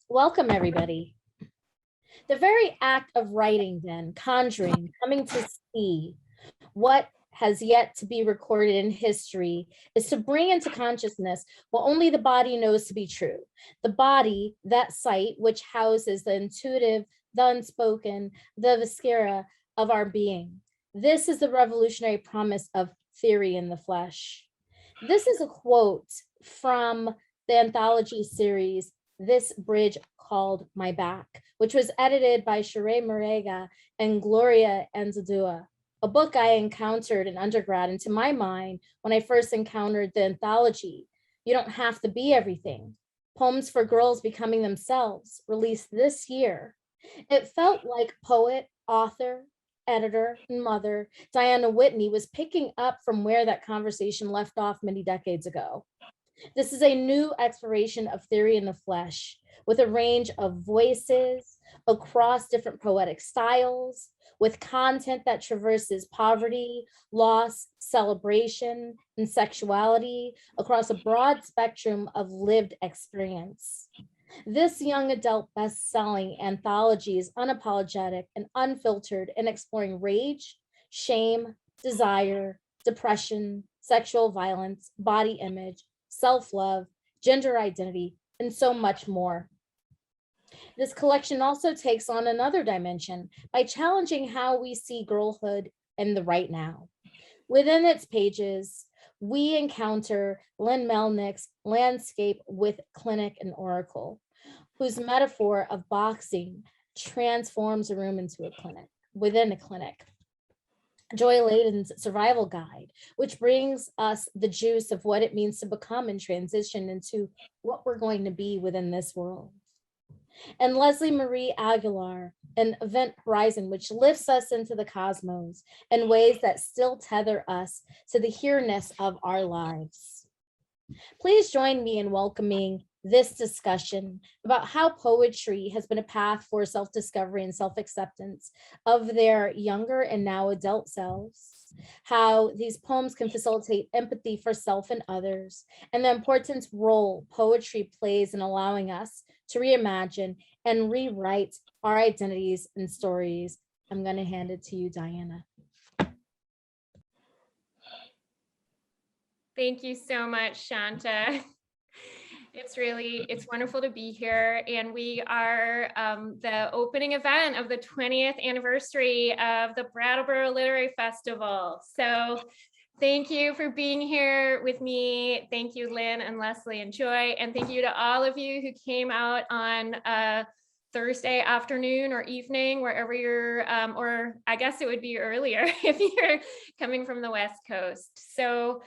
Welcome, everybody. The very act of writing, then, conjuring, coming to see what has yet to be recorded in history, is to bring into consciousness what only the body knows to be true. The body, that site which houses the intuitive, the unspoken, the viscera of our being. This is the revolutionary promise of theory in the flesh. This is a quote from the anthology series, This Bridge Called My Back, which was edited by Sheree Marega and Gloria Anzaldúa, a book I encountered in undergrad. And to my mind, when I first encountered the anthology, You Don't Have to Be Everything, Poems for Girls Becoming Themselves, released this year. It felt like poet, author, editor, and mother Diana Whitney was picking up from where that conversation left off many decades ago. This is a new exploration of theory in the flesh, with a range of voices across different poetic styles, with content that traverses poverty, loss, celebration, and sexuality across a broad spectrum of lived experience. This young adult best-selling anthology is unapologetic and unfiltered in exploring rage, shame, desire, depression, sexual violence, body image, self-love, gender identity, and so much more. This collection also takes on another dimension by challenging how we see girlhood in the right now. Within its pages, we encounter Lynn Melnick's landscape with clinic and oracle, whose metaphor of boxing transforms a room into a clinic, within a clinic. Joy Laden's survival guide, which brings us the juice of what it means to become and transition into what we're going to be within this world. And Leslie Marie Aguilar, an event horizon, which lifts us into the cosmos in ways that still tether us to the here-ness of our lives. Please join me in welcoming this discussion about how poetry has been a path for self-discovery and self-acceptance of their younger and now adult selves, how these poems can facilitate empathy for self and others, and the important role poetry plays in allowing us to reimagine and rewrite our identities and stories. I'm going to hand it to you, Diana. Thank you so much, Shanta. It's wonderful to be here. And we are the opening event of the 20th anniversary of the Brattleboro Literary Festival. So thank you for being here with me. Thank you, Lynn and Leslie and Joy. And thank you to all of you who came out on Thursday afternoon or evening, wherever you're, or I guess it would be earlier if you're coming from the West Coast. So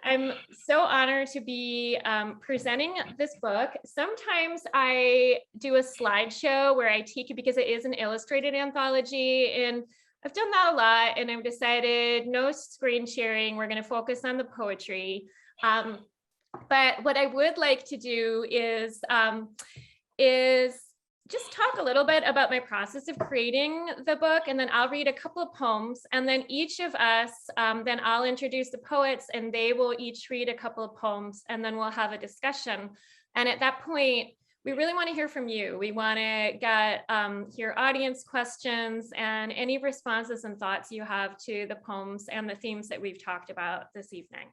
I'm so honored to be presenting this book. Sometimes I do a slideshow where I take you because it is an illustrated anthology, and I've done that a lot, and I've decided no screen sharing. We're going to focus on the poetry. But what I would like to do is just talk a little bit about my process of creating the book, and then I'll read a couple of poems, and then each of us, then I'll introduce the poets and they will each read a couple of poems, and then we'll have a discussion. And at that point, we really want to hear from you. We want to get your audience questions and any responses and thoughts you have to the poems and the themes that we've talked about this evening.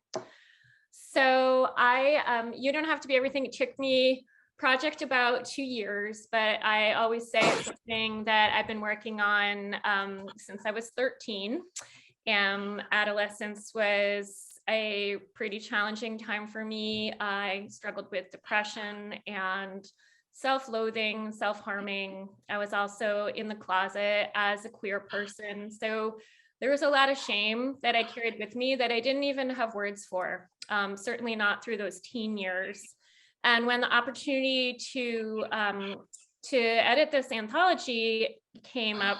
So You Don't Have to Be Everything. It took me project about 2 years, but I always say it's something that I've been working on since I was 13. Adolescence was a pretty challenging time for me. I struggled with depression and self-loathing, self-harming. I was also in the closet as a queer person. So there was a lot of shame that I carried with me that I didn't even have words for, certainly not through those teen years. And when the opportunity to edit this anthology came up,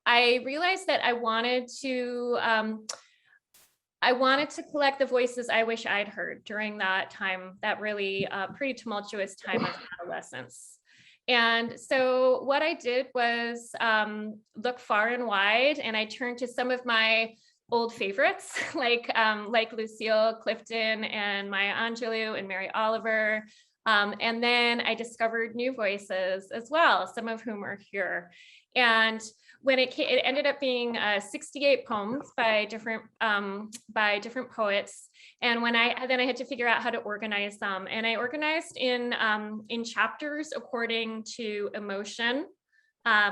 I realized that I wanted to collect the voices I wish I'd heard during that time, that really pretty tumultuous time of adolescence. And so what I did was look far and wide, and I turned to some of my old favorites like Lucille Clifton and Maya Angelou and Mary Oliver. And then I discovered new voices as well, some of whom are here. And when it ended up being 68 poems by different poets. And when I had to figure out how to organize them, and I organized in chapters according to emotion,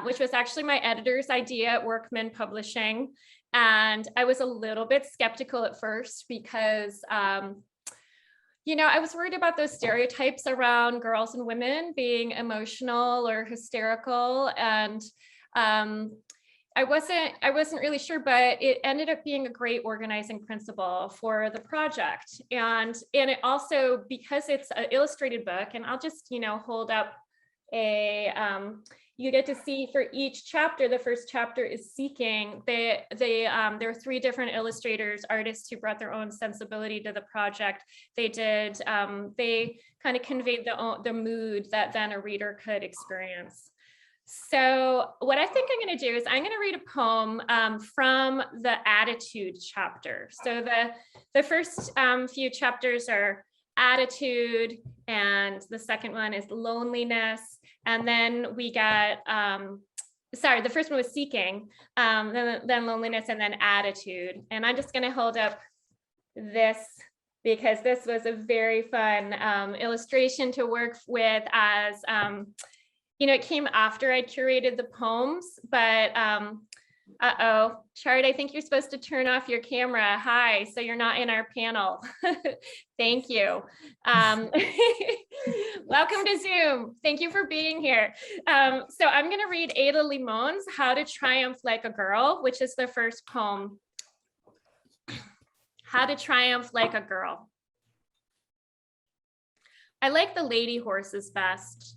which was actually my editor's idea at Workman Publishing. And I was a little bit skeptical at first because I was worried about those stereotypes around girls and women being emotional or hysterical, and I wasn't really sure, but it ended up being a great organizing principle for the project. And it also, because it's an illustrated book, and I'll just, hold up you get to see for each chapter, the first chapter is Seeking. There are 3 different illustrators, artists who brought their own sensibility to the project. They kind of conveyed the mood that then a reader could experience. So what I think I'm going to do is I'm going to read a poem from the Attitude chapter. So the first few chapters are Attitude, and the second one is Loneliness. And then we got, the first one was Seeking, then Loneliness, and then Attitude. And I'm just going to hold up this because this was a very fun illustration to work with, as it came after I curated the poems, but Chart, I think you're supposed to turn off your camera. Hi, so you're not in our panel. Thank you. Welcome to Zoom. Thank you for being here. So I'm going to read Ada Limon's How to Triumph Like a Girl, which is the first poem. How to Triumph Like a Girl. I like the lady horses best,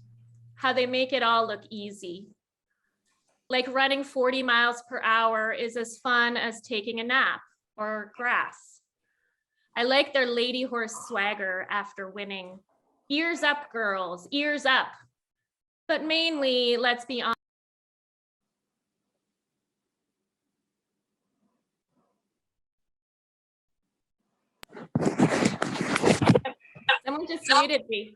how they make it all look easy. Like running 40 miles per hour is as fun as taking a nap or grass. I like their lady horse swagger after winning. Ears up, girls, ears up. But mainly, let's be honest. Someone just muted me.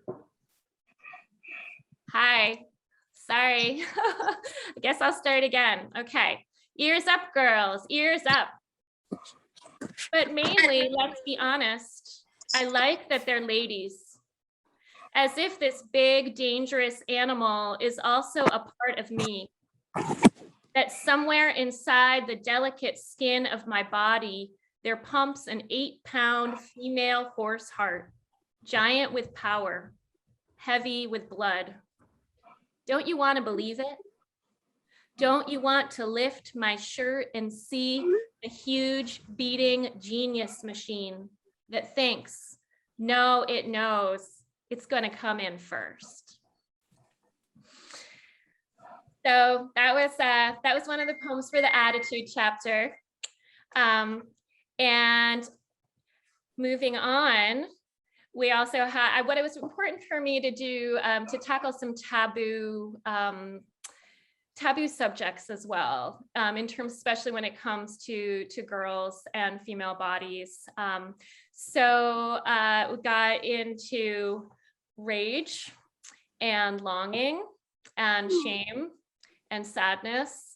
Hi. Sorry. I guess I'll start again. Okay. Ears up, girls. Ears up. But mainly, let's be honest, I like that they're ladies. As if this big, dangerous animal is also a part of me. That somewhere inside the delicate skin of my body, there pumps an 8-pound female horse heart, giant with power, heavy with blood. Don't you want to believe it? Don't you want to lift my shirt and see the huge beating genius machine that thinks, no, it knows it's going to come in first? So that was one of the poems for the Attitude chapter. And moving on, we also had what it was important for me to do to tackle some taboo subjects as well, in terms, especially when it comes to girls and female bodies. So we got into rage and longing and shame and sadness.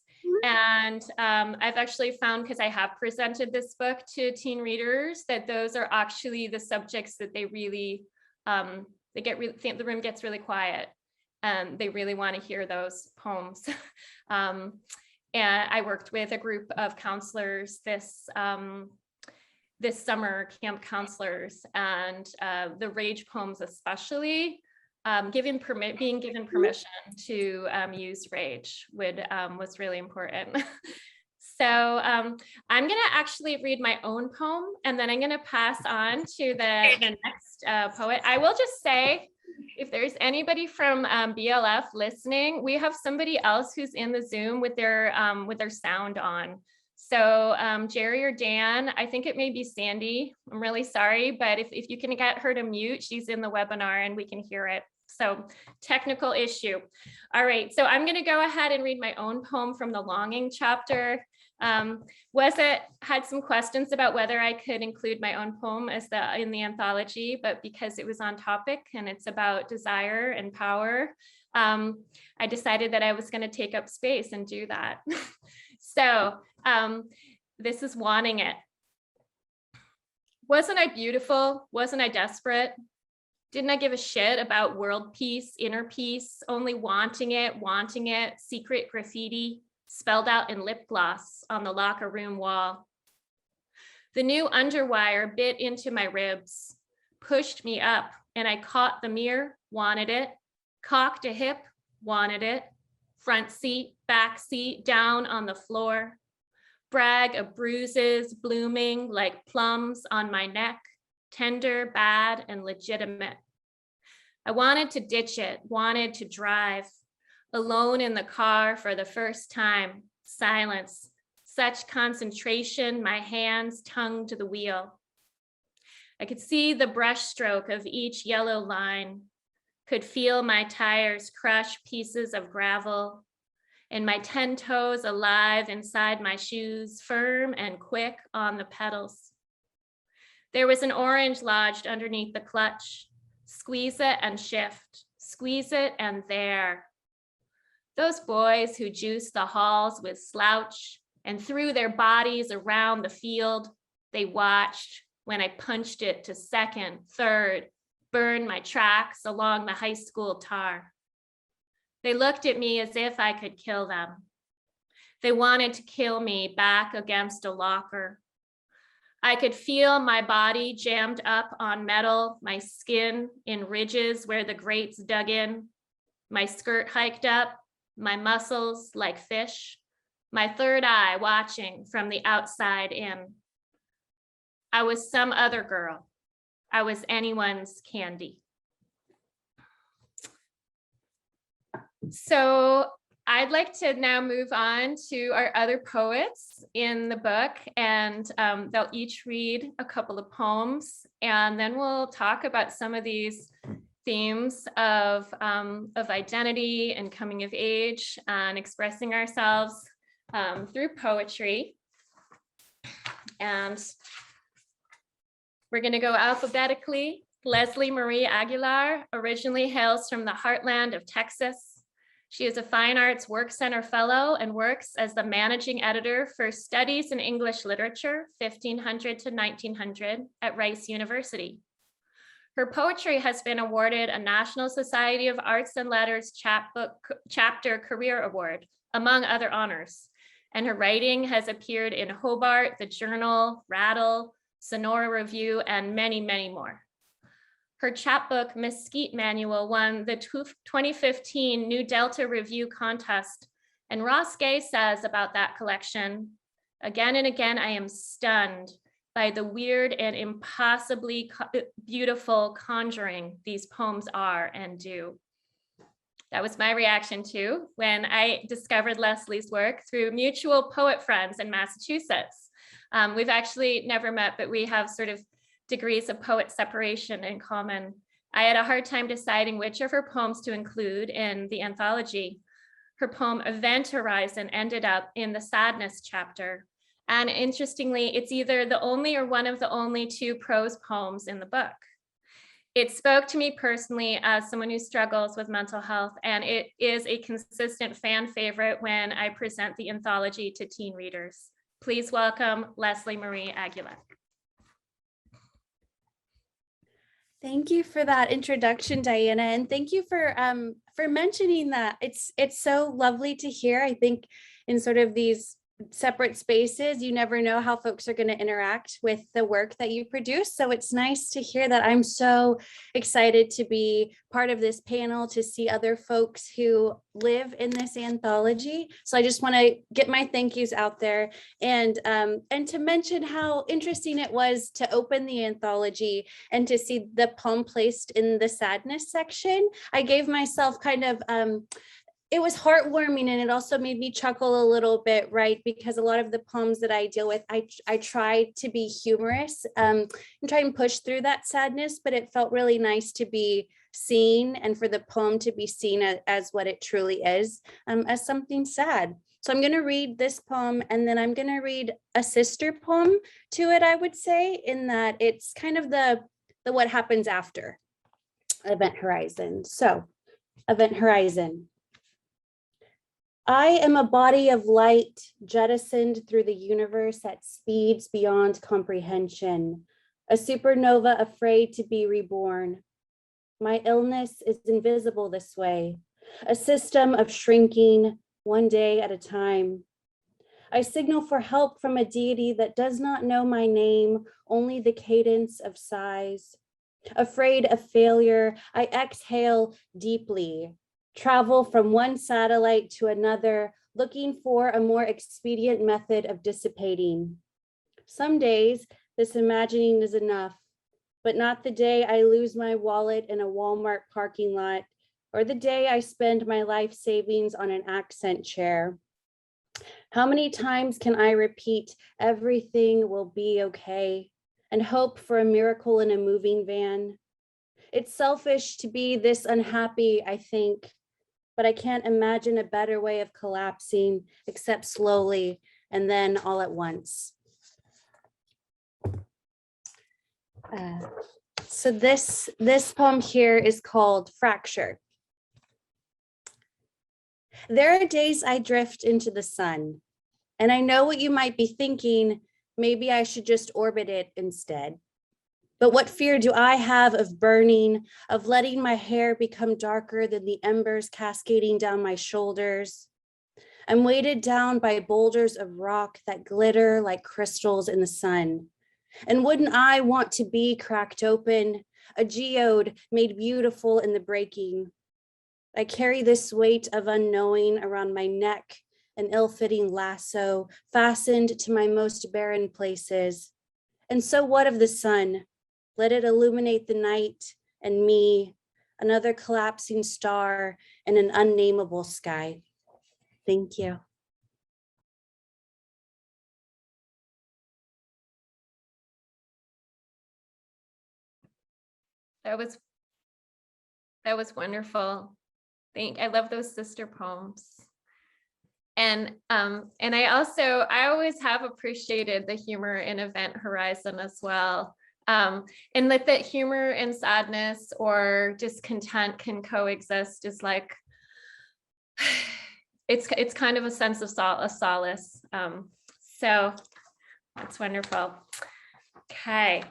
And I've actually found, because I have presented this book to teen readers, that those are actually the subjects that they really, the room gets really quiet and they really want to hear those poems. And I worked with a group of counselors this summer, camp counselors, and the rage poems especially, being given permission to use rage was really important. So I'm going to actually read my own poem, and then I'm going to pass on to the next poet. I will just say, if there's anybody from BLF listening, we have somebody else who's in the Zoom with their sound on. So Jerry or Dan, I think it may be Sandy. I'm really sorry, but if you can get her to mute, she's in the webinar and we can hear it. So technical issue. All right, so I'm going to go ahead and read my own poem from the Longing chapter. Had some questions about whether I could include my own poem in the anthology, but because it was on topic and it's about desire and power, I decided that I was going to take up space and do that. So this is Wanting It. Wasn't I beautiful? Wasn't I desperate? Didn't I give a shit about world peace, inner peace, only wanting it, secret graffiti spelled out in lip gloss on the locker room wall. The new underwire bit into my ribs, pushed me up, and I caught the mirror, wanted it, cocked a hip, wanted it, front seat, back seat, down on the floor, brag of bruises blooming like plums on my neck, tender, bad, and legitimate. I wanted to ditch it, wanted to drive, alone in the car for the first time, silence, such concentration, my hands tongue to the wheel. I could see the brushstroke of each yellow line, could feel my tires crush pieces of gravel, and my 10 toes alive inside my shoes, firm and quick on the pedals. There was an orange lodged underneath the clutch. Squeeze it and shift, squeeze it and there. Those boys who juiced the halls with slouch and threw their bodies around the field, they watched when I punched it to second, third, burned my tracks along the high school tar. They looked at me as if I could kill them. They wanted to kill me back against a locker. I could feel my body jammed up on metal, my skin in ridges where the grates dug in, my skirt hiked up, my muscles like fish, my third eye watching from the outside in. I was some other girl. I was anyone's candy. So I'd like to now move on to our other poets in the book, and they'll each read a couple of poems, and then we'll talk about some of these themes of identity and coming of age and expressing ourselves through poetry. And we're going to go alphabetically. Leslie Marie Aguilar originally hails from the heartland of Texas. She is a Fine Arts Work Center Fellow and works as the managing editor for Studies in English Literature, 1500 to 1900 at Rice University. Her poetry has been awarded a National Society of Arts and Letters Chapter Career Award, among other honors. And her writing has appeared in Hobart, The Journal, Rattle, Sonora Review, and many, many more. Her chapbook, Mesquite Manual, won the 2015 New Delta Review Contest. And Ross Gay says about that collection, again and again, I am stunned by the weird and impossibly beautiful conjuring these poems are and do. That was my reaction too when I discovered Leslie's work through mutual poet friends in Massachusetts. We've actually never met, but we have sort of degrees of poet separation in common. I had a hard time deciding which of her poems to include in the anthology. Her poem Event Horizon ended up in the Sadness chapter. And interestingly, it's either the only or one of the only 2 prose poems in the book. It spoke to me personally as someone who struggles with mental health, and it is a consistent fan favorite when I present the anthology to teen readers. Please welcome Leslie Marie Aguilar. Thank you for that introduction, Diana, and thank you for mentioning that. It's so lovely to hear. I think in sort of these separate spaces, you never know how folks are going to interact with the work that you produce. So it's nice to hear that. I'm so excited to be part of this panel, to see other folks who live in this anthology. So I just want to get my thank yous out there, and to mention how interesting it was to open the anthology and to see the poem placed in the sadness section. I gave myself kind of it was heartwarming, and it also made me chuckle a little bit, right? Because a lot of the poems that I deal with, I try to be humorous and try and push through that sadness, but it felt really nice to be seen and for the poem to be seen as what it truly is, as something sad. So I'm going to read this poem, and then I'm going to read a sister poem to it, I would say, in that it's kind of the what happens after Event Horizon. So Event Horizon. I am a body of light jettisoned through the universe at speeds beyond comprehension, a supernova afraid to be reborn. My illness is invisible this way, a system of shrinking one day at a time. I signal for help from a deity that does not know my name, only the cadence of sighs. Afraid of failure, I exhale deeply, travel from one satellite to another, looking for a more expedient method of dissipating. Some days, this imagining is enough, but not the day I lose my wallet in a Walmart parking lot, or the day I spend my life savings on an accent chair. How many times can I repeat everything will be okay and hope for a miracle in a moving van? It's selfish to be this unhappy, I think, but I can't imagine a better way of collapsing except slowly and then all at once. So this poem here is called Fracture. There are days I drift into the sun, and I know what you might be thinking, maybe I should just orbit it instead. But what fear do I have of burning, of letting my hair become darker than the embers cascading down my shoulders? I'm weighted down by boulders of rock that glitter like crystals in the sun. And wouldn't I want to be cracked open, a geode made beautiful in the breaking? I carry this weight of unknowing around my neck, an ill-fitting lasso fastened to my most barren places. And so what of the sun? Let it illuminate the night and me, another collapsing star in an unnameable sky. Thank you. That was wonderful. I love those sister poems. And I always have appreciated the humor in Event Horizon as well. And that humor and sadness or discontent can coexist is like, it's kind of a sense of solace. So that's wonderful. Okay.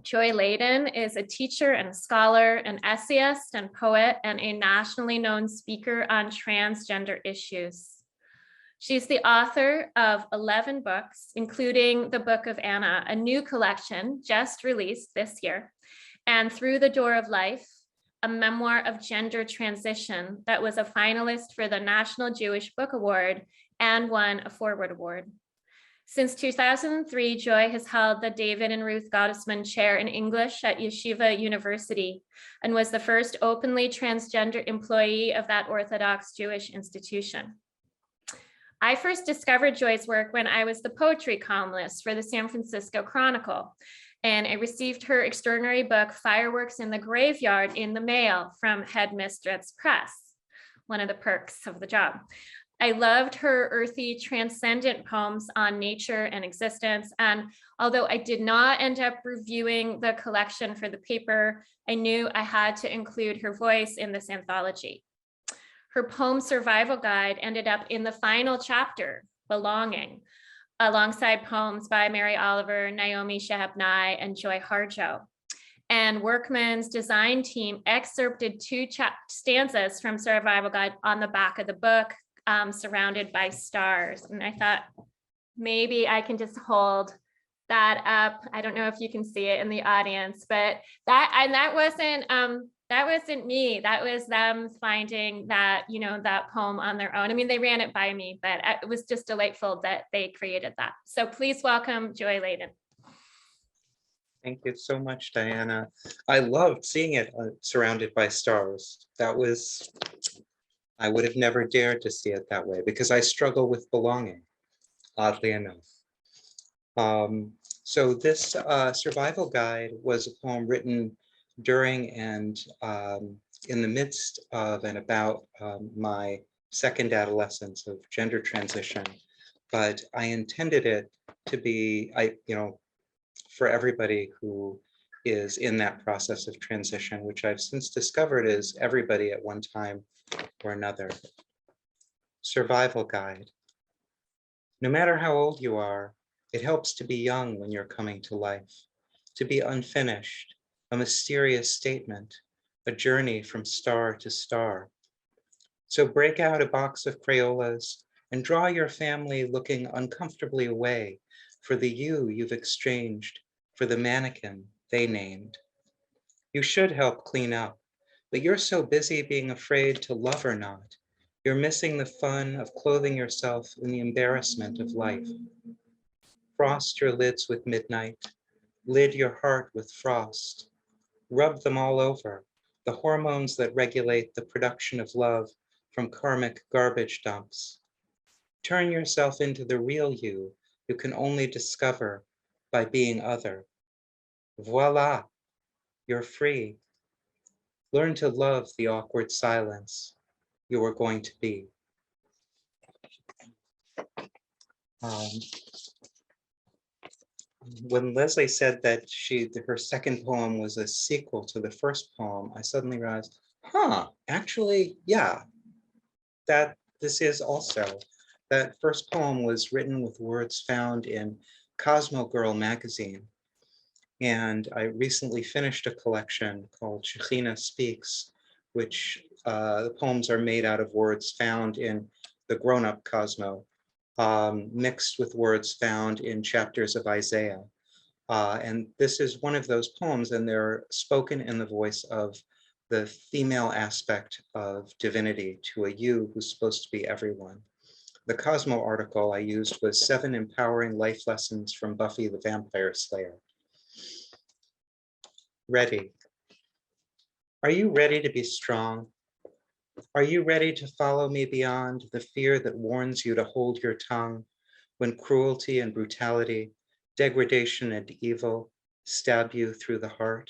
Joy Laden is a teacher and a scholar, an essayist and poet, and a nationally known speaker on transgender issues. She's the author of 11 books, including the Book of Anna, a new collection just released this year, and Through the Door of Life, a memoir of gender transition that was a finalist for the National Jewish Book Award and won a Forward Award. Since 2003, Joy has held the David and Ruth Gottesman Chair in English at Yeshiva University and was the first openly transgender employee of that Orthodox Jewish institution. I first discovered Joy's work when I was the poetry columnist for the San Francisco Chronicle, and I received her extraordinary book, Fireworks in the Graveyard, in the mail from Headmistress Press, one of the perks of the job. I loved her earthy, transcendent poems on nature and existence. And although I did not end up reviewing the collection for the paper, I knew I had to include her voice in this anthology. Her poem survival guide ended up in the final chapter, Belonging, alongside poems by Mary Oliver, Naomi Shihab-Nye, and Joy Harjo. And Workman's design team excerpted two stanzas from Survival Guide on the back of the book, surrounded by stars. And I thought maybe I can just hold that up. I don't know if you can see it in the audience, but that wasn't me. That was them finding that, that poem on their own. I mean, they ran it by me, but it was just delightful that they created that. So please welcome Joy Laden. Thank you so much, Diana. I loved seeing it surrounded by stars. I would have never dared to see it that way because I struggle with belonging, oddly enough. So this survival guide was a poem written during and in the midst of and about my second adolescence of gender transition, but I intended it to be, for everybody who is in that process of transition, which I've since discovered is everybody at one time or another. Survival guide. No matter how old you are, it helps to be young when you're coming to life, to be unfinished, a mysterious statement, a journey from star to star. So break out a box of Crayolas and draw your family looking uncomfortably away for the you you've exchanged for the mannequin they named. You should help clean up, but you're so busy being afraid to love or not, you're missing the fun of clothing yourself in the embarrassment of life. Frost your lids with midnight, lid your heart with frost, rub them all over, the hormones that regulate the production of love from karmic garbage dumps. Turn yourself into the real you can only discover by being other. Voila, you're free. Learn to love the awkward silence you are going to be. When Leslie said that her second poem was a sequel to the first poem, I suddenly realized, actually, yeah, that this is also. That first poem was written with words found in Cosmo Girl magazine. And I recently finished a collection called Shekhinah Speaks, which the poems are made out of words found in the grown-up Cosmo, mixed with words found in chapters of Isaiah. And this is one of those poems, and they're spoken in the voice of the female aspect of divinity to a you who's supposed to be everyone. The Cosmo article I used was 7 empowering life lessons from Buffy the Vampire Slayer. Ready. Are you ready to be strong? Are you ready to follow me beyond the fear that warns you to hold your tongue when cruelty and brutality, degradation and evil stab you through the heart?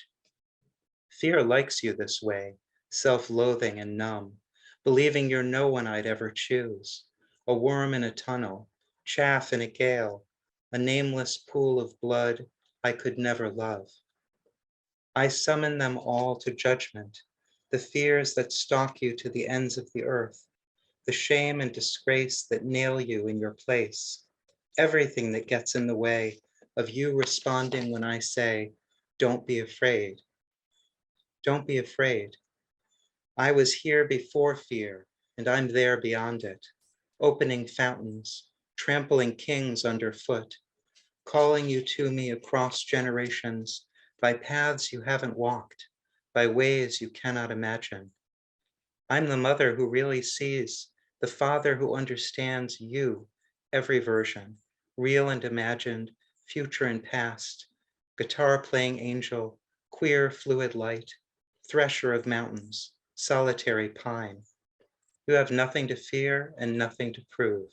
Fear likes you this way, self-loathing and numb, believing you're no one I'd ever choose, a worm in a tunnel, chaff in a gale, a nameless pool of blood I could never love. I summon them all to judgment, the fears that stalk you to the ends of the earth, the shame and disgrace that nail you in your place, everything that gets in the way of you responding when I say, don't be afraid. Don't be afraid. I was here before fear, and I'm there beyond it, opening fountains, trampling kings underfoot, calling you to me across generations by paths you haven't walked, by ways you cannot imagine. I'm the mother who really sees, the father who understands you, every version, real and imagined, future and past, guitar playing angel, queer fluid light, thresher of mountains, solitary pine. You have nothing to fear and nothing to prove.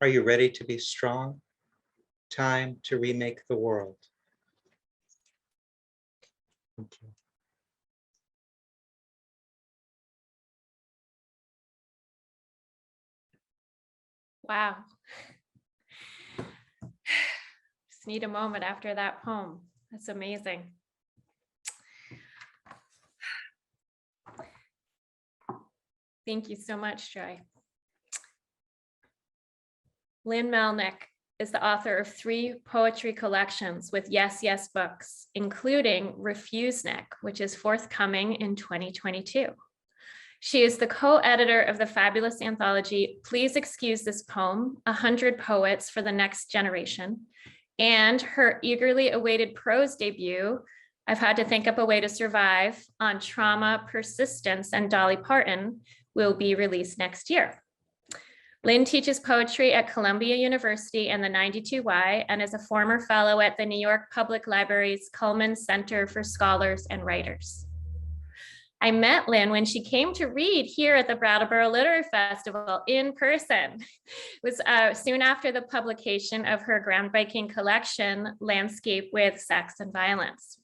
Are you ready to be strong? Time to remake the world. Thank you. Wow. Just need a moment after that poem. That's amazing. Thank you so much, Joy. Lynn Melnick is the author of 3 poetry collections with Yes, Yes Books, including Refusenik, which is forthcoming in 2022. She is the co-editor of the fabulous anthology, Please Excuse This Poem, 100 Poets for the Next Generation, and her eagerly awaited prose debut, I've Had to Think Up a Way to Survive, on trauma, persistence, and Dolly Parton, will be released next year. Lynn teaches poetry at Columbia University and the 92Y and is a former fellow at the New York Public Library's Cullman Center for Scholars and Writers. I met Lynn when she came to read here at the Brattleboro Literary Festival in person. It was soon after the publication of her groundbreaking collection, Landscape with Sex and Violence.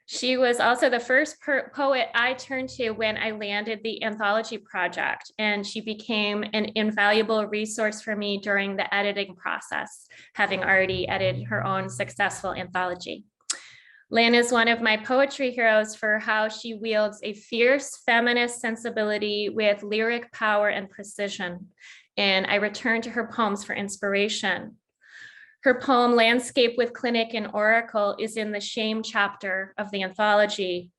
She was also the first poet I turned to when I landed the anthology project, and she became an invaluable resource for me during the editing process, having already edited her own successful anthology. Lynn is one of my poetry heroes for how she wields a fierce feminist sensibility with lyric power and precision, and I return to her poems for inspiration. Her poem, Landscape with Clinic and Oracle, is in the shame chapter of the anthology.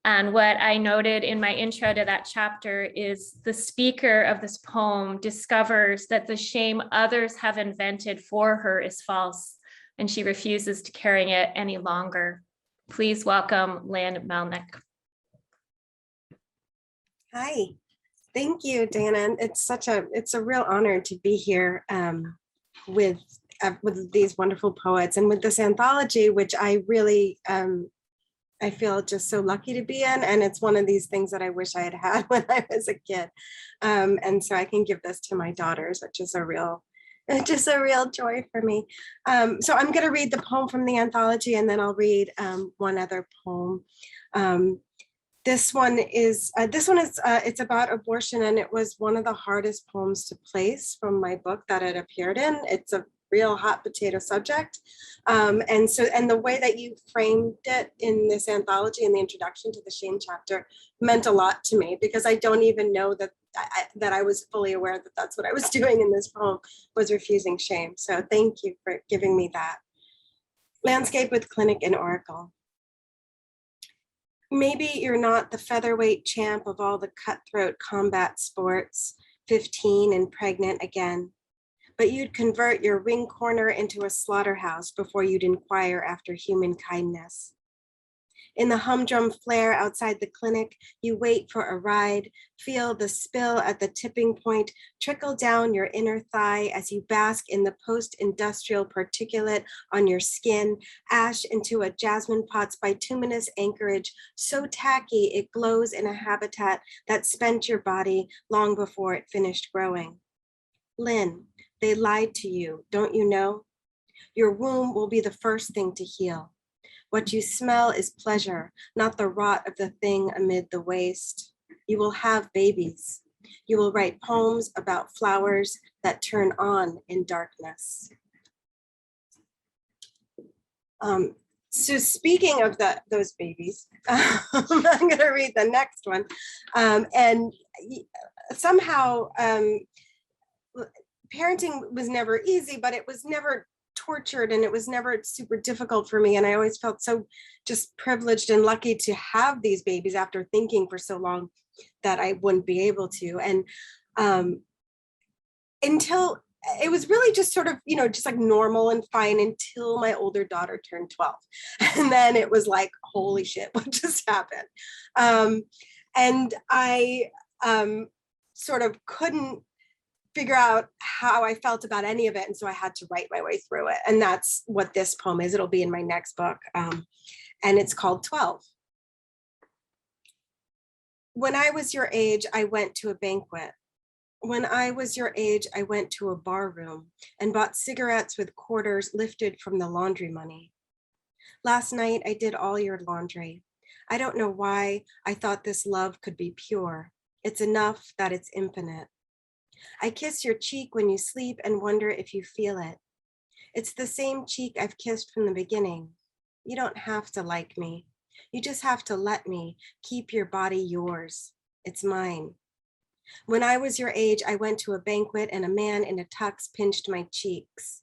And what I noted in my intro to that chapter is the speaker of this poem discovers that the shame others have invented for her is false, and she refuses to carry it any longer. Please welcome Lynn Melnick. Hi, thank you, Diana. It's a real honor to be here with these wonderful poets and with this anthology, which I really, I feel just so lucky to be in. And it's one of these things that I wish I had had when I was a kid. And so I can give this to my daughters, which is a real joy for me. So I'm going to read the poem from the anthology, and then I'll read one other poem. This one is it's about abortion, and it was one of the hardest poems to place from my book that it appeared in. It's a real hot potato subject. And the way that you framed it in this anthology, in the introduction to the shame chapter, meant a lot to me, because I don't even know that I was fully aware that that's what I was doing in this poem, was refusing shame. So thank you for giving me that. Landscape with Clinic and Oracle. Maybe you're not the featherweight champ of all the cutthroat combat sports, 15 and pregnant again, but you'd convert your ring corner into a slaughterhouse before you'd inquire after human kindness. In the humdrum flare outside the clinic, you wait for a ride, feel the spill at the tipping point trickle down your inner thigh as you bask in the post-industrial particulate on your skin, ash into a jasmine pot's bituminous anchorage, so tacky it glows in a habitat that spent your body long before it finished growing. Lynn, they lied to you, don't you know? Your womb will be the first thing to heal. What you smell is pleasure, not the rot of the thing amid the waste. You will have babies. You will write poems about flowers that turn on in darkness. So speaking of those babies, I'm going to read the next one. And somehow, parenting was never easy, but it was never tortured, and it was never super difficult for me. And I always felt so just privileged and lucky to have these babies after thinking for so long that I wouldn't be able to. And until it was really just sort of, just like normal and fine until my older daughter turned 12. And then it was like, holy shit, what just happened? And I sort of couldn't figure out how I felt about any of it. And so I had to write my way through it. And that's what this poem is. It'll be in my next book. And it's called 12. When I was your age, I went to a banquet. When I was your age, I went to a bar room and bought cigarettes with quarters lifted from the laundry money. Last night, I did all your laundry. I don't know why I thought this love could be pure. It's enough that it's infinite. I kiss your cheek when you sleep and wonder if you feel it. It's the same cheek I've kissed from the beginning. You don't have to like me. You just have to let me keep your body yours. It's mine. When I was your age, I went to a banquet and a man in a tux pinched my cheeks.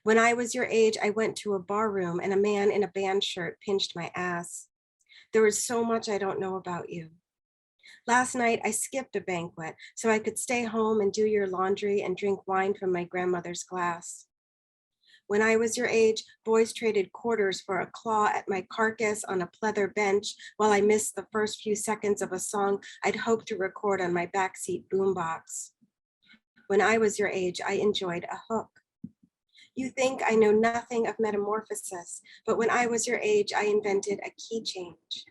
When I was your age, I went to a bar room and a man in a band shirt pinched my ass. There was so much I don't know about you. Last night, I skipped a banquet so I could stay home and do your laundry and drink wine from my grandmother's glass. When I was your age, boys traded quarters for a claw at my carcass on a pleather bench while I missed the first few seconds of a song I'd hoped to record on my backseat boombox. When I was your age, I enjoyed a hook. You think I know nothing of metamorphosis, but when I was your age, I invented a key change.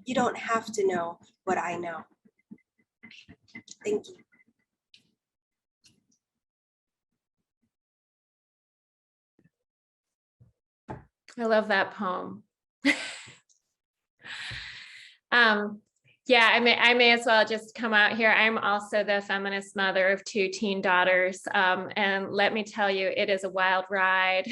You don't have to know what I know. Thank you. I love that poem. Yeah, I may as well just come out here. I'm also the feminist mother of 2 teen daughters. And let me tell you, it is a wild ride.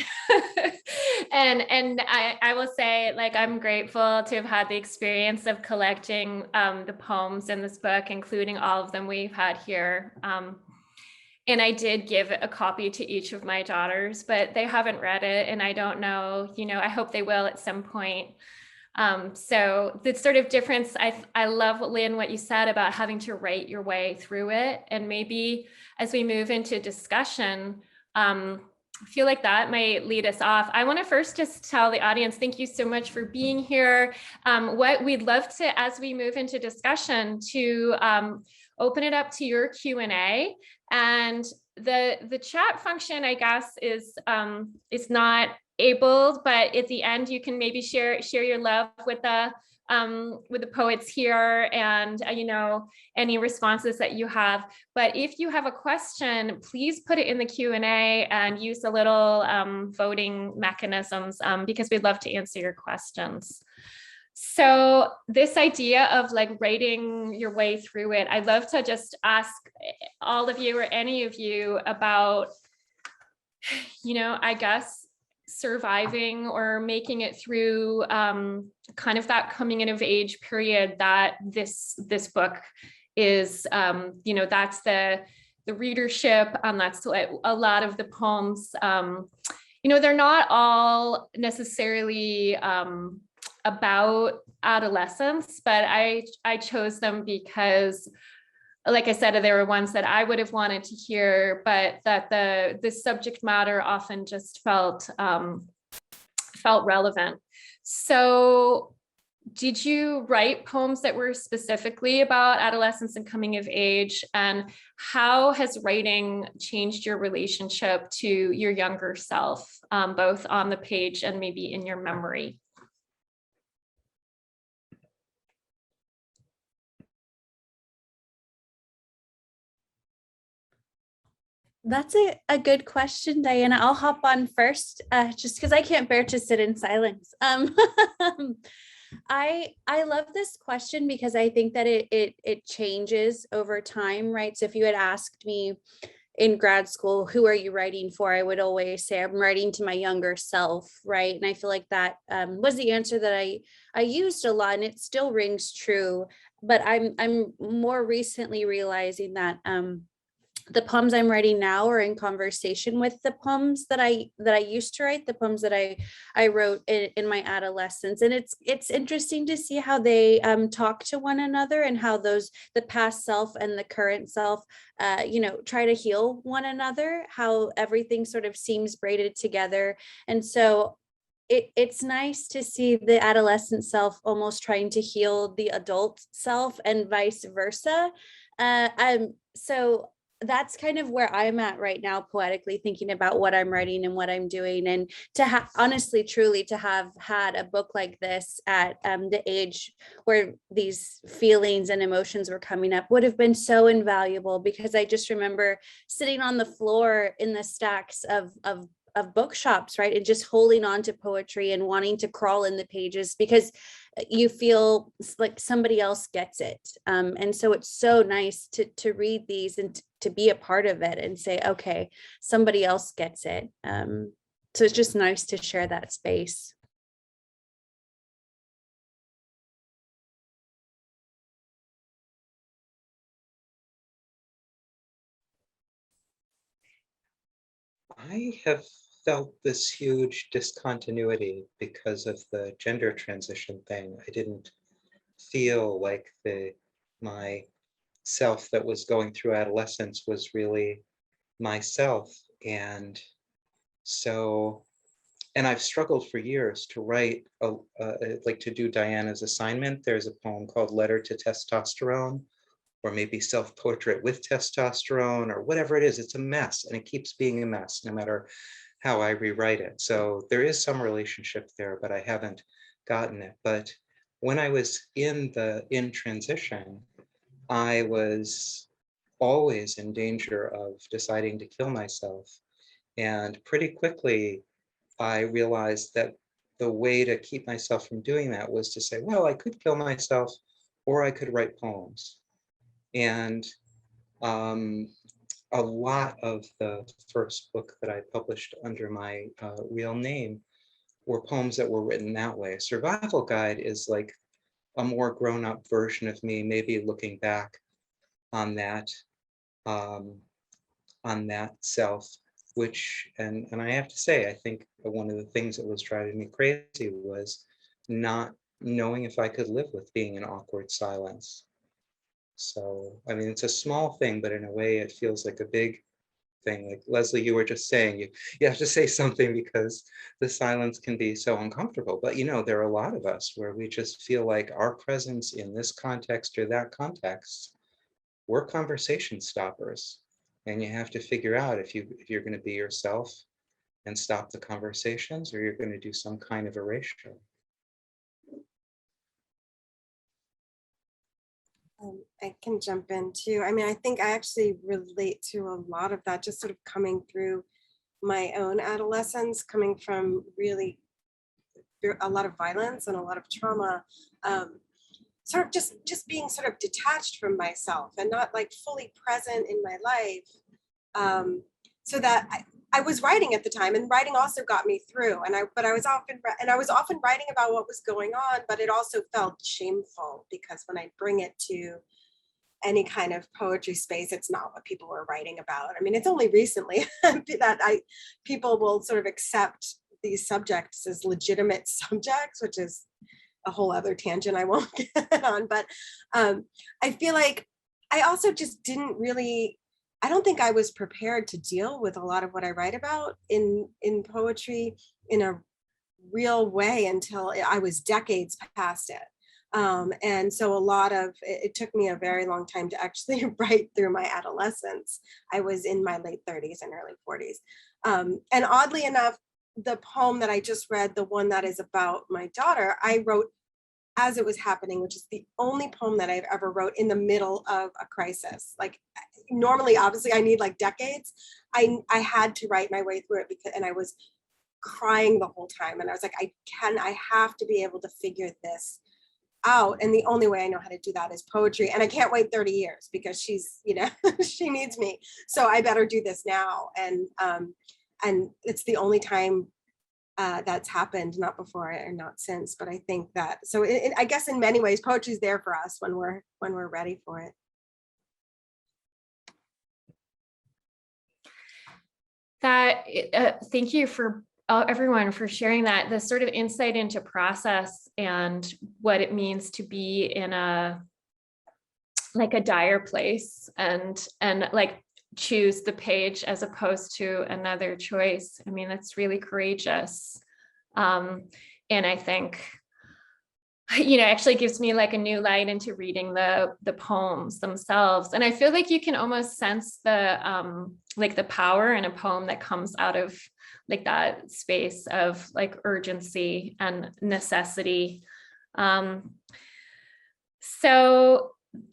and I will say, like, I'm grateful to have had the experience of collecting the poems in this book, including all of them we've had here. And I did give a copy to each of my daughters, but they haven't read it. And I don't know, I hope they will at some point. So the sort of difference, I love, Lynn, what you said about having to write your way through it. And maybe as we move into discussion, I feel like that might lead us off. I want to first just tell the audience, thank you so much for being here. What we'd love to, as we move into discussion, to open it up to your Q&A. And the chat function, I guess, is not able, but at the end you can maybe share your love with the poets here, and any responses that you have. But if you have a question, please put it in the Q&A and use the little voting mechanisms, because we'd love to answer your questions. So this idea of like writing your way through it, I'd love to just ask all of you or any of you about, I guess, surviving or making it through kind of that coming of age period that this book is, that's the readership, and that's a lot of the poems, they're not all necessarily about adolescence, but I chose them because, like I said, there were ones that I would have wanted to hear, but that the subject matter often just felt relevant. So did you write poems that were specifically about adolescence and coming of age? And how has writing changed your relationship to your younger self, both on the page and maybe in your memory? That's a good question, Diana. I'll hop on first, just because I can't bear to sit in silence. I love this question because I think that it changes over time, right? So if you had asked me in grad school, who are you writing for? I would always say I'm writing to my younger self, right? And I feel like that was the answer that I used a lot, and it still rings true. But I'm more recently realizing that the poems I'm writing now are in conversation with the poems that I used to write, the poems that I wrote in my adolescence. And it's interesting to see how they talk to one another, and how the past self and the current self, try to heal one another, how everything sort of seems braided together. And so it's nice to see the adolescent self almost trying to heal the adult self, and vice versa. So that's kind of where I'm at right now, poetically thinking about what I'm writing and what I'm doing. And to honestly, truly, to have had a book like this at the age where these feelings and emotions were coming up would have been so invaluable, because I just remember sitting on the floor in the stacks of bookshops, right, and just holding on to poetry and wanting to crawl in the pages, because you feel like somebody else gets it. And so it's so nice to read these and to be a part of it and say, okay, somebody else gets it. So it's just nice to share that space. I have felt this huge discontinuity because of the gender transition thing. I didn't feel like my self that was going through adolescence was really myself. And so, and I've struggled for years to write, like to do Diana's assignment. There's a poem called Letter to Testosterone, or maybe self-portrait with testosterone, or whatever it is. It's a mess, and it keeps being a mess no matter how I rewrite it. So there is some relationship there, but I haven't gotten it. But when I was in transition, I was always in danger of deciding to kill myself. And pretty quickly, I realized that the way to keep myself from doing that was to say, well, I could kill myself, or I could write poems. And a lot of the first book that I published under my real name were poems that were written that way. Survival Guide is like a more grown-up version of me, maybe looking back on that self, which, and I have to say, I think one of the things that was driving me crazy was not knowing if I could live with being in awkward silence. So, I mean, it's a small thing, but in a way it feels like a big thing. Like Leslie, you were just saying, you have to say something because the silence can be so uncomfortable. But there are a lot of us where we just feel like our presence in this context or that context, we're conversation stoppers. And you have to figure out if you're going to be yourself and stop the conversations, or you're going to do some kind of erasure. I can jump in too. I mean, I think I actually relate to a lot of that, just sort of coming through my own adolescence, coming from really a lot of violence and a lot of trauma, sort of just being sort of detached from myself and not like fully present in my life. So that I was writing at the time, and writing also got me through. But I was often writing about what was going on, but it also felt shameful because when I bring it to any kind of poetry space, it's not what people were writing about. I mean, it's only recently that people will sort of accept these subjects as legitimate subjects, which is a whole other tangent I won't get on. But I feel like I also just didn't really, I don't think I was prepared to deal with a lot of what I write about in poetry in a real way until I was decades past it. And so it took me a very long time to actually write through my adolescence. I was in my late 30s and early 40s. And oddly enough, the poem that I just read, the one that is about my daughter, I wrote as it was happening, which is the only poem that I've ever wrote in the middle of a crisis. Like normally, obviously I need like decades. I had to write my way through it and I was crying the whole time. And I was like, I have to be able to figure this out. And the only way I know how to do that is poetry. And I can't wait 30 years because she's, she needs me. So I better do this now. And it's the only time that's happened, not before and not since. But I think that, so I guess in many ways, poetry is there for us when we're ready for it. Thank you for everyone for sharing that, the sort of insight into process and what it means to be in a dire place and like choose the page as opposed to another choice. I mean, that's really courageous. And I think, actually gives me like a new light into reading the poems themselves. And I feel like you can almost sense the like the power in a poem that comes out of like that space of like urgency and necessity. So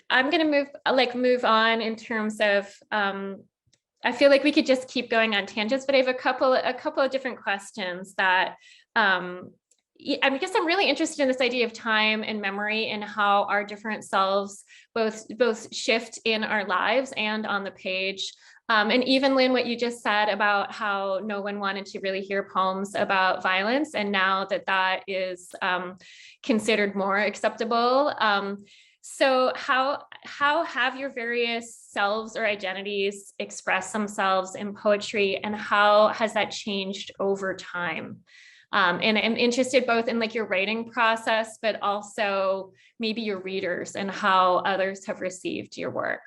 I'm going to move on in terms of, I feel like we could just keep going on tangents, but I have a couple of different questions that, I guess I'm really interested in this idea of time and memory and how our different selves both shift in our lives and on the page. And even Lynn, what you just said about how no one wanted to really hear poems about violence, and now that is considered more acceptable. So how have your various selves or identities expressed themselves in poetry, and how has that changed over time? And I'm interested both in like your writing process, but also maybe your readers and how others have received your work.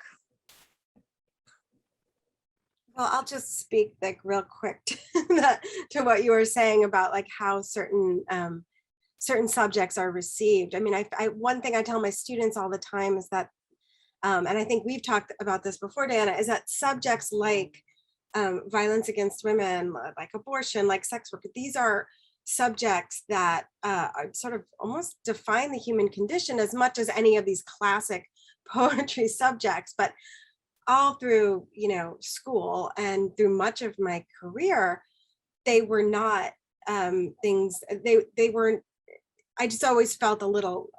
Well, I'll just speak like real quick to what you were saying about like how certain subjects are received. I mean, one thing I tell my students all the time is that, and I think we've talked about this before, Diana, is that subjects like violence against women, like abortion, like sex work, these are subjects that sort of almost define the human condition as much as any of these classic poetry subjects. But all through, school and through much of my career, they were not things, they weren't, I just always felt a little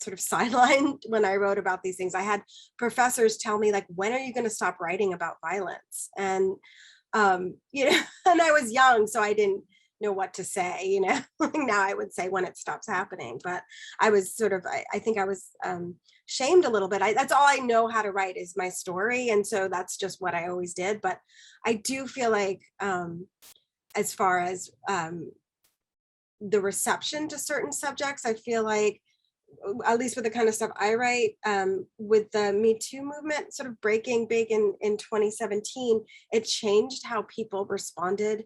sort of sidelined when I wrote about these things. I had professors tell me, like, when are you going to stop writing about violence? And, you know, and I was young, so I didn't know what to say, you know. Now I would say when it stops happening, but I was sort of, I think I was shamed a little bit. That's all I know how to write is my story. And so that's just what I always did. But I do feel like as far as the reception to certain subjects, I feel like, at least with the kind of stuff I write, with the Me Too movement sort of breaking big in 2017, it changed how people responded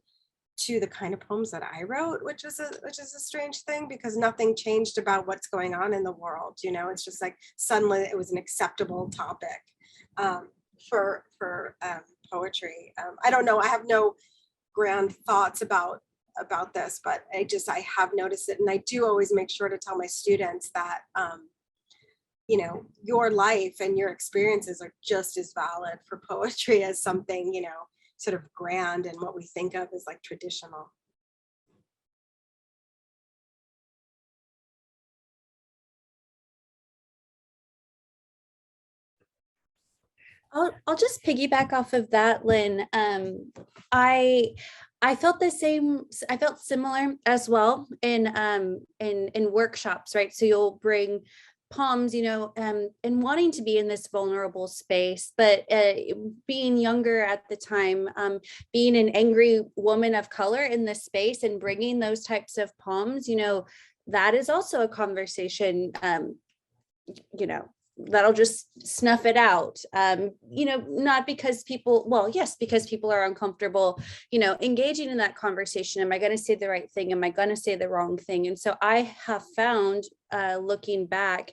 to the kind of poems that I wrote, which is a strange thing, because nothing changed about what's going on in the world. You know, it's just like suddenly it was an acceptable topic for poetry. I don't know. I have no grand thoughts about this, but I have noticed it, and I do always make sure to tell my students that you know, your life and your experiences are just as valid for poetry as something, you know, sort of grand and what we think of as like traditional. I'll just piggyback off of that, Lynn. I felt the same. I felt similar as well in workshops, right? So you'll bring poems, you know, and wanting to be in this vulnerable space, but being younger at the time, being an angry woman of color in this space and bringing those types of poems, you know, that is also a conversation, you know, that'll just snuff it out. You know, not because people, well, yes, because people are uncomfortable, you know, engaging in that conversation. Am I going to say the right thing? Am I going to say the wrong thing? And so I have found, looking back,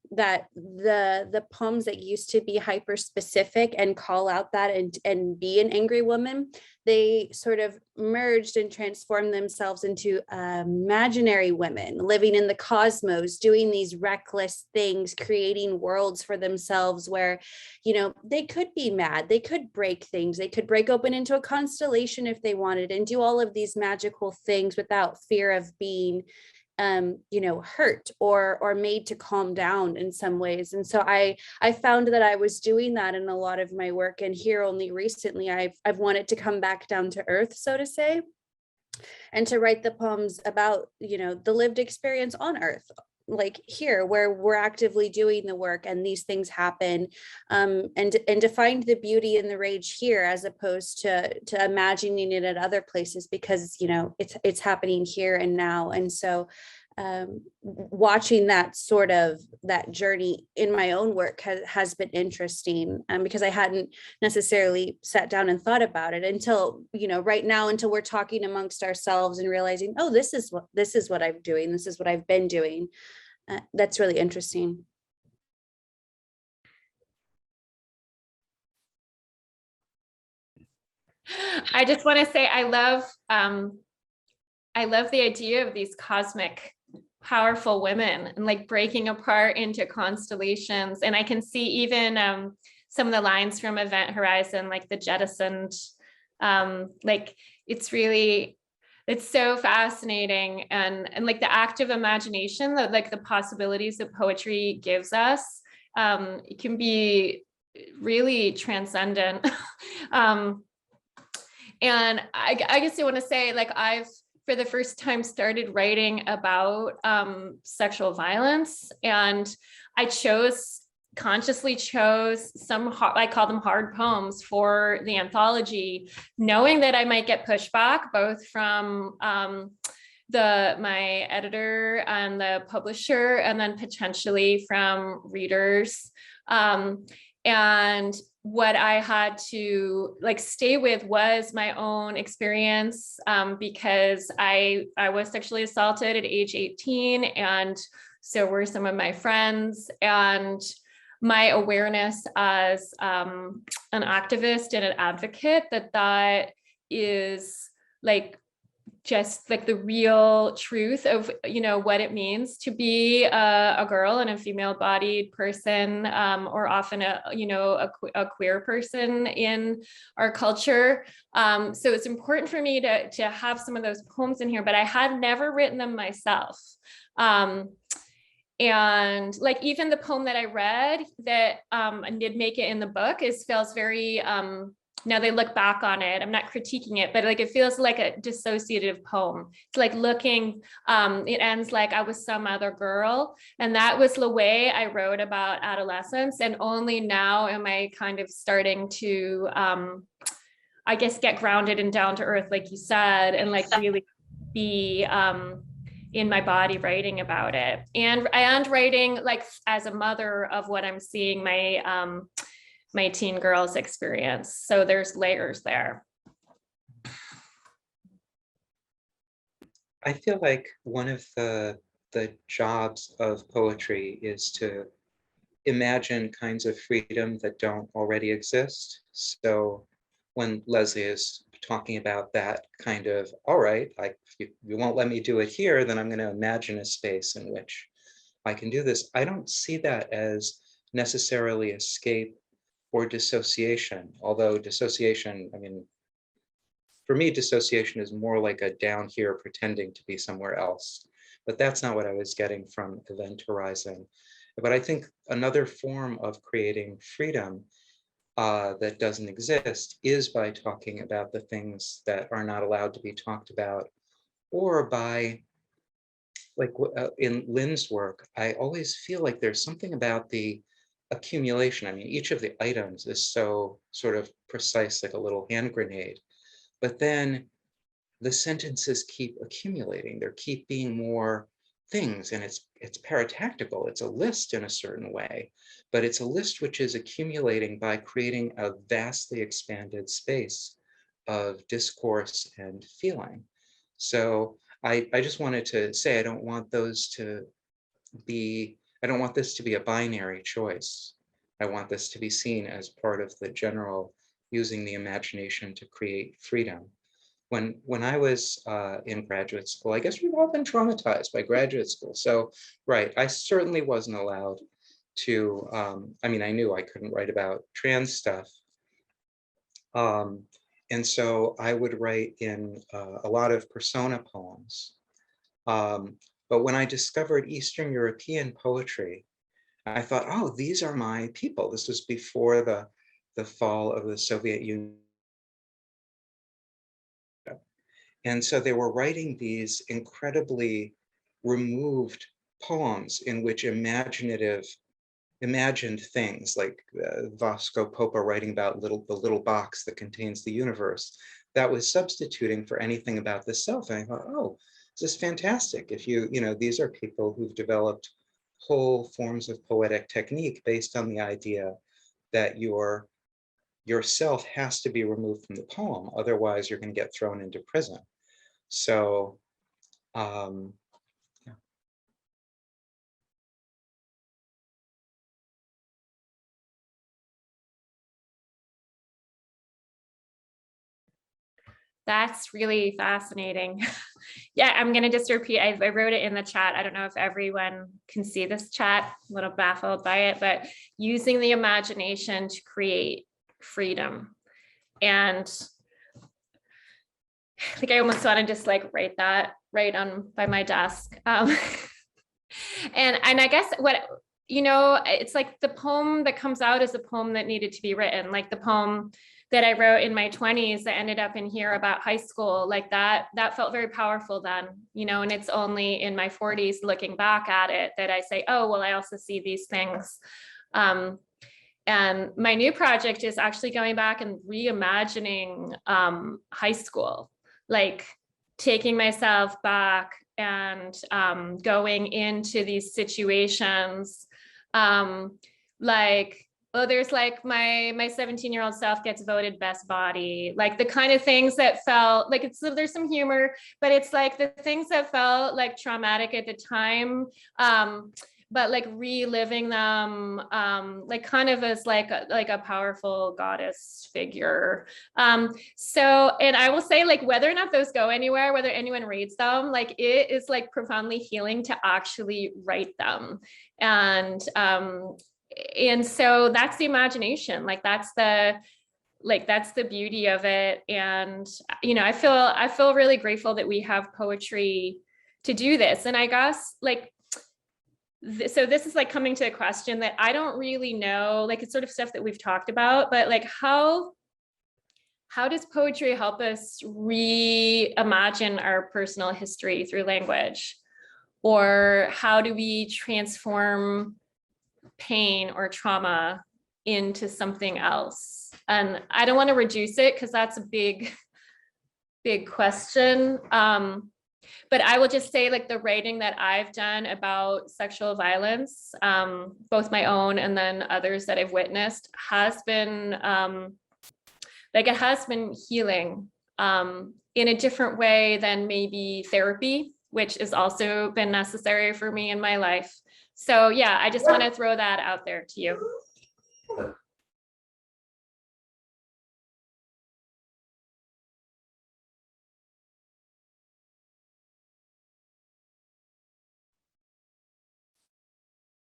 that the poems that used to be hyper specific and call out that and be an angry woman, they sort of merged and transformed themselves into imaginary women living in the cosmos, doing these reckless things, creating worlds for themselves where, you know, they could be mad, they could break things, they could break open into a constellation if they wanted, and do all of these magical things without fear of being you know, hurt or made to calm down in some ways. And so I found that I was doing that in a lot of my work, and here only recently I've wanted to come back down to earth, so to say, and to write the poems about, you know, the lived experience on earth, like here where we're actively doing the work and these things happen, and to find the beauty and the rage here as opposed to imagining it at other places, because, you know, it's happening here and now. And so watching that sort of that journey in my own work has been interesting, because I hadn't necessarily sat down and thought about it until, you know, right now, until we're talking amongst ourselves and realizing, oh, this is what I'm doing, this is what I've been doing. That's really interesting. I just want to say I love the idea of these cosmic powerful women and like breaking apart into constellations. And I can see even some of the lines from Event Horizon, like the jettisoned, like it's so fascinating, and like the active imagination, that like the possibilities that poetry gives us, it can be really transcendent. And I guess I want to say, like, I've for the first time started writing about sexual violence, and I consciously chose some, I call them hard poems for the anthology, knowing that I might get pushback both from my editor and the publisher, and then potentially from readers. And what I had to like stay with was my own experience, because I was sexually assaulted at age 18, and so were some of my friends. And my awareness as an activist and an advocate that is like just like the real truth of, you know, what it means to be a girl and a female bodied person, or often a queer person in our culture. So it's important for me to have some of those poems in here, but I had never written them myself. And like even the poem that I read that did make it in the book feels very, now they look back on it, I'm not critiquing it, but like it feels like a dissociative poem. It's like looking, it ends like I was some other girl. And that was the way I wrote about adolescence. And only now am I kind of starting to, I guess, get grounded and down to earth, like you said, and like really be in my body writing about it. And writing like as a mother of what I'm seeing my teen girls experience. So there's layers there. I feel like one of the jobs of poetry is to imagine kinds of freedom that don't already exist. So when Leslie is talking about that kind of, all right, like if you won't let me do it here, then I'm going to imagine a space in which I can do this. I don't see that as necessarily escape or dissociation, although dissociation, I mean, for me, dissociation is more like a down here pretending to be somewhere else. But that's not what I was getting from Event Horizon. But I think another form of creating freedom that doesn't exist is by talking about the things that are not allowed to be talked about, or by, like in Lynn's work, I always feel like there's something about the accumulation. I mean, each of the items is so sort of precise, like a little hand grenade, but then the sentences keep accumulating. There keep being more things, and it's paratactical. It's a list in a certain way, but it's a list which is accumulating by creating a vastly expanded space of discourse and feeling. So I just wanted to say, I don't want those to be, I don't want this to be a binary choice. I want this to be seen as part of the general using the imagination to create freedom. When I was in graduate school, I guess we've all been traumatized by graduate school. So, right, I certainly wasn't allowed to, I mean, I knew I couldn't write about trans stuff. And so I would write in a lot of persona poems. But when I discovered Eastern European poetry, I thought, oh, these are my people. This was before the fall of the Soviet Union. And so they were writing these incredibly removed poems in which imagined things, like Vasco Popa writing about the little box that contains the universe, that was substituting for anything about the self. And I thought, oh, this is fantastic. If these are people who've developed whole forms of poetic technique based on the idea that yourself has to be removed from the poem, otherwise you're going to get thrown into prison. So yeah. That's really fascinating. Yeah, I'm going to just repeat. I wrote it in the chat. I don't know if everyone can see this chat. A little baffled by it, but using the imagination to create freedom. And I think I almost want to just like write that right on by my desk. And I guess it's like the poem that comes out is the poem that needed to be written, like the poem that I wrote in my 20s that ended up in here about high school, like that felt very powerful then, and it's only in my 40s looking back at it that I say, oh, well, I also see these things. And my new project is actually going back and reimagining high school, like taking myself back and going into these situations, like, oh, there's like my 17-year-old self gets voted best body, like the kind of things that felt like there's some humor, but it's like the things that felt like traumatic at the time. but like reliving them, like kind of as like a powerful goddess figure. So, and I will say, like, whether or not those go anywhere, whether anyone reads them, like it is like profoundly healing to actually write them. And so that's the imagination, like that's the beauty of it. And, you know, I feel really grateful that we have poetry to do this. And I guess like, so this is like coming to a question that I don't really know, like it's sort of stuff that we've talked about, but like how does poetry help us reimagine our personal history through language? Or how do we transform pain or trauma into something else? And I don't want to reduce it because that's a big question. But I will just say, like, the writing that I've done about sexual violence, both my own and then others that I've witnessed, has been like it has been healing in a different way than maybe therapy, which has also been necessary for me in my life. So yeah, I just want to throw that out there to you.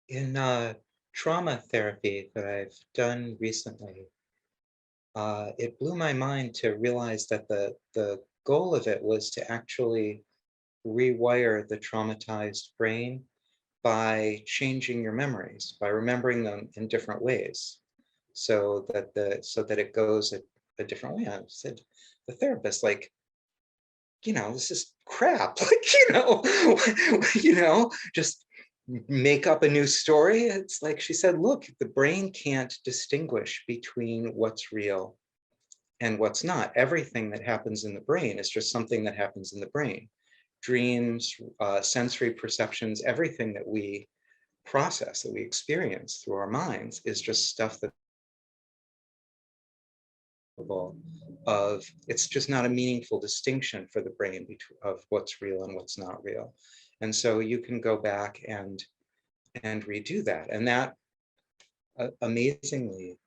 In trauma therapy that I've done recently, it blew my mind to realize that the goal of it was to actually rewire the traumatized brain by changing your memories, by remembering them in different ways, so that it goes a different way. I said, the therapist, like, you know, this is crap. Like, just make up a new story. It's like, she said, look, the brain can't distinguish between what's real and what's not. Everything that happens in the brain is just something that happens in the brain. Dreams, sensory perceptions, everything that we process, that we experience through our minds, is just stuff that of, it's just not a meaningful distinction for the brain of what's real and what's not real. And so you can go back and redo that. And that amazingly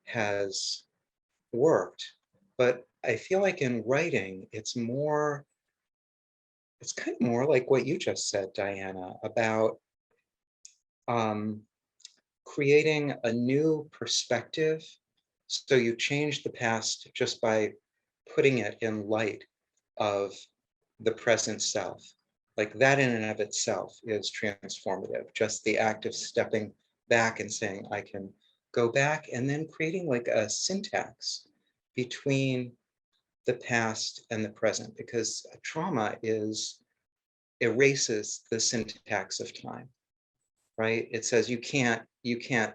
has worked. But I feel like in writing, it's kind of more like what you just said, Diana, about creating a new perspective. So you change the past just by putting it in light of the present self. Like that in and of itself is transformative. Just the act of stepping back and saying, I can go back, and then creating like a syntax between the past and the present, because trauma erases the syntax of time, right? It says you can't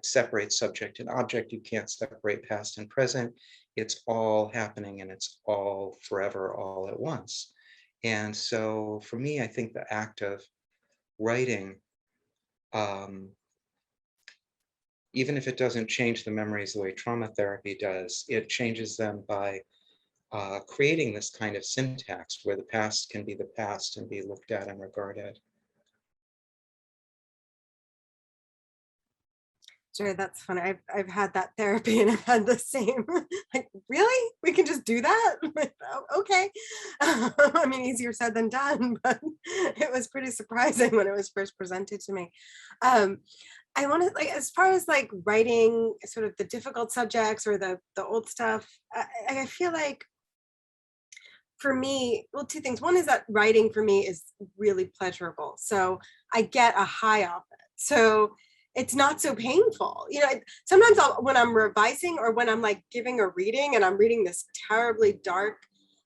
separate subject and object. You can't separate past and present. It's all happening, and it's all forever, all at once. And so for me, I think the act of writing, even if it doesn't change the memories the way trauma therapy does, it changes them by creating this kind of syntax where the past can be the past and be looked at and regarded. Joy, that's funny. I've had that therapy and I've had the same. Like, really? We can just do that? Okay. I mean, easier said than done, but it was pretty surprising when it was first presented to me. I want to, like, as far as like writing sort of the difficult subjects or the old stuff, I feel like for me, well, two things. One is that writing for me is really pleasurable. So I get a high off it. So it's not so painful. You know, sometimes when I'm revising or when I'm like giving a reading and I'm reading this terribly dark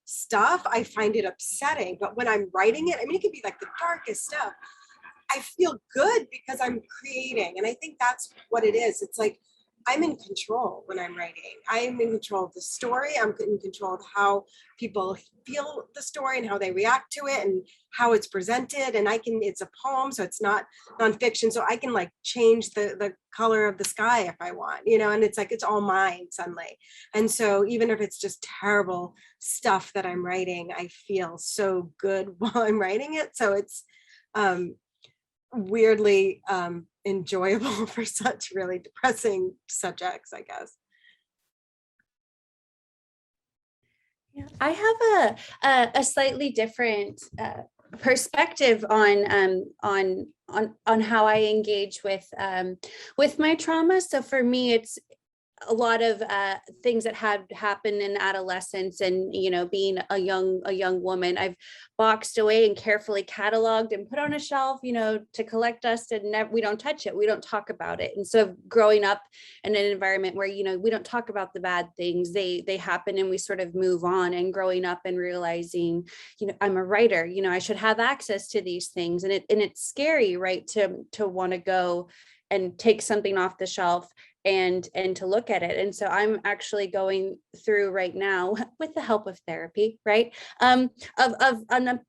stuff, I find it upsetting. But when I'm writing it, I mean, it could be like the darkest stuff. I feel good because I'm creating. And I think that's what it is. It's like, I'm in control when I'm writing. I'm in control of the story. I'm in control of how people feel the story and how they react to it and how it's presented. And it's a poem, so it's not nonfiction. So I can like change the color of the sky if I want, you know, and it's like, it's all mine suddenly. And so even if it's just terrible stuff that I'm writing, I feel so good while I'm writing it. So it's weirdly enjoyable for such really depressing subjects, I guess. Yeah, I have a slightly different perspective on how I engage with my trauma. So for me, it's a lot of things that had happened in adolescence, and being a young woman, I've boxed away and carefully cataloged and put on a shelf, to collect dust, and we don't touch it, we don't talk about it. And so growing up in an environment where we don't talk about the bad things, they happen and we sort of move on, and growing up and realizing I'm a writer, I should have access to these things, and it's scary, right, to want to go and take something off the shelf and to look at it. And so I'm actually going through right now, with the help of therapy, right, of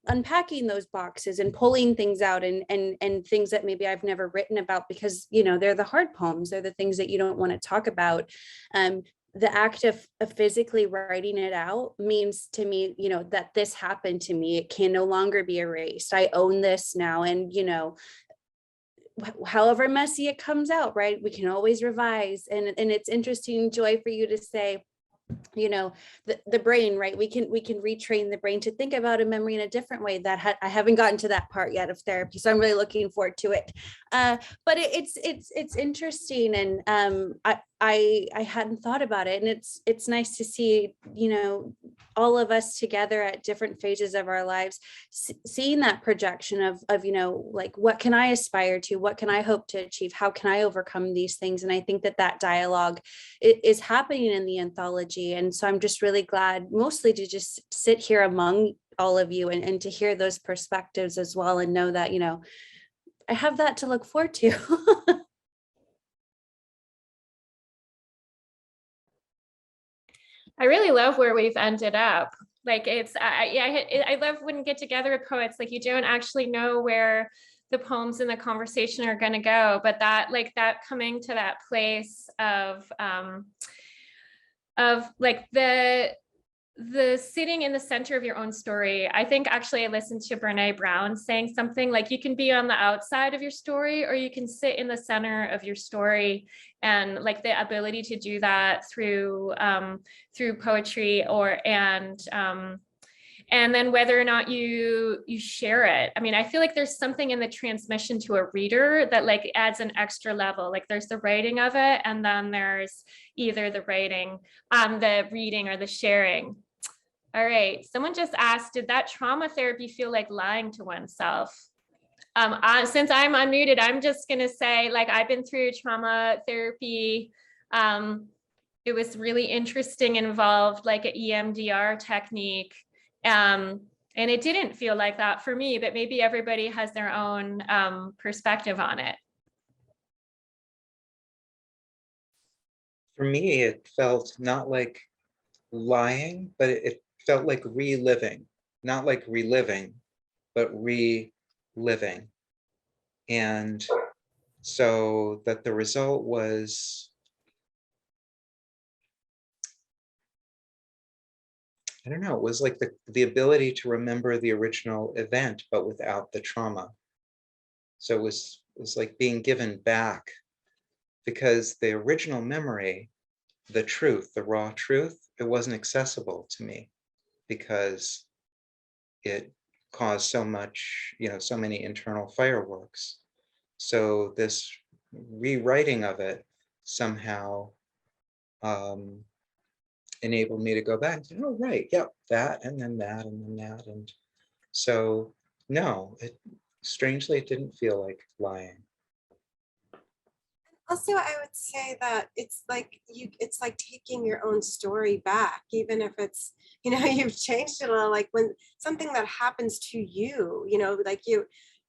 unpacking those boxes and pulling things out, and things that maybe I've never written about, because they're the hard poems, they're the things that you don't want to talk about. The act of physically writing it out means to me, that this happened to me, it can no longer be erased, I own this now. And however messy it comes out, right, we can always revise. And it's interesting, Joy, for you to say, the brain, right, we can retrain the brain to think about a memory in a different way. That I haven't gotten to that part yet of therapy, so I'm really looking forward to it. But it's interesting, and I hadn't thought about it, and it's nice to see all of us together at different phases of our lives, seeing that projection of like, what can I aspire to, what can I hope to achieve, how can I overcome these things. And I think that dialogue is happening in the anthology. And so I'm just really glad, mostly to just sit here among all of you, and to hear those perspectives as well, and know that I have that to look forward to. I really love where we've ended up. Like I love when you get together with poets, like you don't actually know where the poems in the conversation are going to go, but that coming to that place of like the sitting in the center of your own story. I think actually I listened to Brene Brown saying something like, you can be on the outside of your story, or you can sit in the center of your story. And like the ability to do that through poetry, and then whether or not you share it. I mean, I feel like there's something in the transmission to a reader that like adds an extra level. Like there's the writing of it, and then there's either the writing, the reading, or the sharing. All right, someone just asked, did that trauma therapy feel like lying to oneself? Since I'm unmuted, I'm just gonna say, like, I've been through trauma therapy. It was really interesting, involved like an EMDR technique. And it didn't feel like that for me, but maybe everybody has their own perspective on it. For me, it felt not like lying, but it felt like reliving, not like reliving, but reliving. And so that the result was, I don't know, it was like the ability to remember the original event, but without the trauma. So it was like being given back, because the original memory, the truth, the raw truth, it wasn't accessible to me, because it caused so much, so many internal fireworks. So this rewriting of it somehow enabled me to go back and say, oh, right, yep, that, and then that, and then that. And so, no, strangely, it didn't feel like lying. Also, I would say that it's like taking your own story back, even if it's, you've changed it a little. Like when something that happens to you, like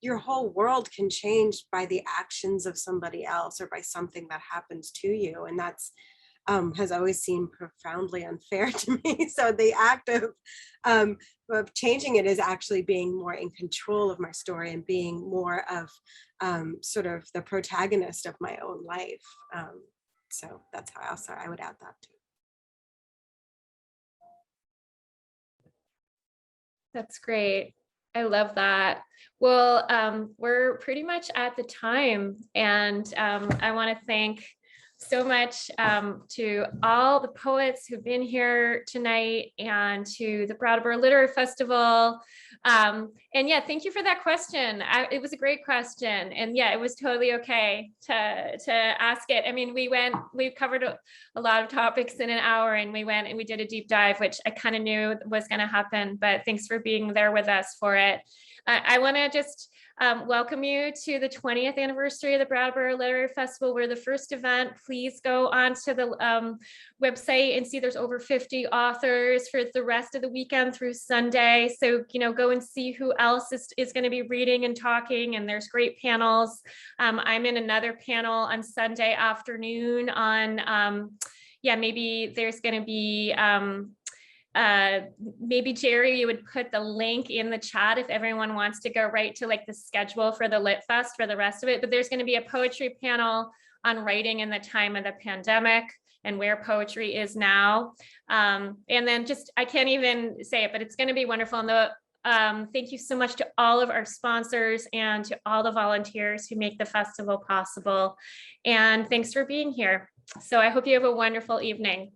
your whole world can change by the actions of somebody else, or by something that happens to you. And that's has always seemed profoundly unfair to me. So the act of changing it is actually being more in control of my story, and being more of sort of the protagonist of my own life. So that's how also I would add that too. That's great. I love that. Well, we're pretty much at the time, and I want to thank so much to all the poets who've been here tonight, and to the Brattleboro Literary Festival. And yeah, thank you for that question. It was a great question, and yeah, it was totally okay to ask it. I mean, we covered a lot of topics in an hour, and we went and we did a deep dive, which I kind of knew was going to happen, but thanks for being there with us for it. I want to just welcome you to the 20th anniversary of the Brattleboro Literary Festival. We're the first event. Please go onto the website and see there's over 50 authors for the rest of the weekend through Sunday. So, go and see who else is going to be reading and talking, and there's great panels. I'm in another panel on Sunday afternoon on, maybe there's going to be, maybe Jerry, you would put the link in the chat if everyone wants to go right to like the schedule for the Lit Fest for the rest of it. But there's going to be a poetry panel on writing in the time of the pandemic and where poetry is now. And then I can't even say it, but it's going to be wonderful. And thank you so much to all of our sponsors and to all the volunteers who make the festival possible. And thanks for being here. So I hope you have a wonderful evening.